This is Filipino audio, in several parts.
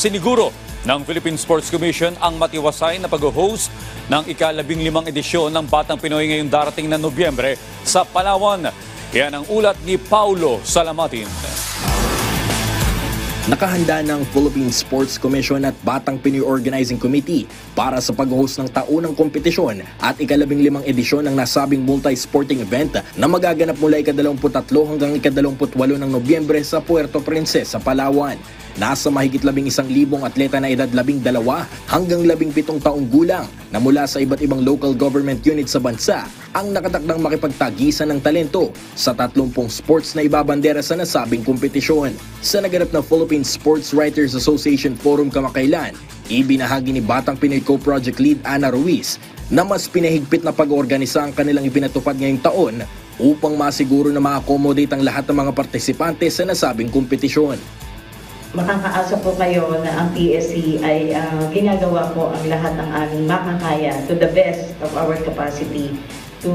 Isiniguro ng Philippine Sports Commission ang matiwasay na pag-host ng ika-15 edisyon ng Batang Pinoy ngayong darating na Nobyembre sa Palawan. Yan ang ulat ni Paulo Salamatin. Nakahanda ng Philippine Sports Commission at Batang Pinoy Organizing Committee para sa pag-host ng taunang kompetisyon at ika-15 edisyon ng nasabing multi-sporting event na magaganap mula ika-23 hanggang ika-28 ng Nobyembre sa Puerto Princesa, Palawan. Nasa mahigit 11,000 atleta na edad 12 hanggang 17 taong gulang na mula sa iba't ibang local government unit sa bansa ang nakatakdang makipagtagisan ng talento sa 30 sports na ibabandera sa nasabing kompetisyon. Sa naganap na Philippine Sports Writers Association Forum kamakailan, ibinahagi ni Batang Pinoy Co-Project Lead Ana Ruiz na mas pinahigpit na pag-organisa ang kanilang ipinatupad ngayong taon upang masiguro na ma-accommodate ang lahat ng mga partisipante sa nasabing kompetisyon. Makakaasa po kayo na ang PSC ay ginagawa po ang lahat ng aming makakaya to the best of our capacity to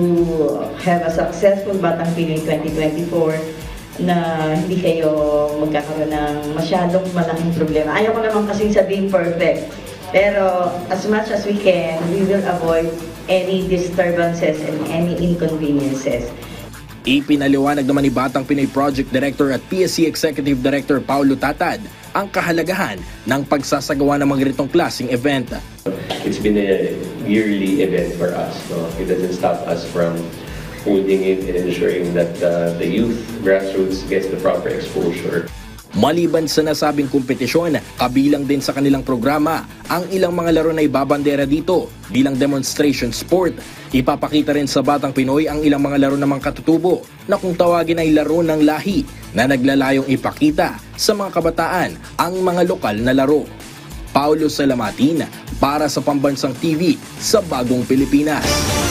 have a successful Batang Pinoy 2024 na hindi kayo magkakaroon ng masyadong malaking problema. Ayaw ko naman kasing sabihin perfect, pero as much as we can, we will avoid any disturbances and any inconveniences. Ipinaliwanag naman ni Batang Pinoy Project Director at PSC Executive Director Paulo Tatad ang kahalagahan ng pagsasagawa ng mga ganitong klaseng event. It's been a yearly event for us. No? It doesn't stop us from holding it and ensuring that the youth grassroots gets the proper exposure. Maliban sa nasabing kompetisyon, kabilang din sa kanilang programa ang ilang mga laro na ibabandera dito bilang demonstration sport. Ipapakita rin sa Batang Pinoy ang ilang mga laro namang katutubo na kung tawagin ay laro ng lahi na naglalayong ipakita sa mga kabataan ang mga lokal na laro. Paulo Salamatin para sa Pambansang TV sa Bagong Pilipinas.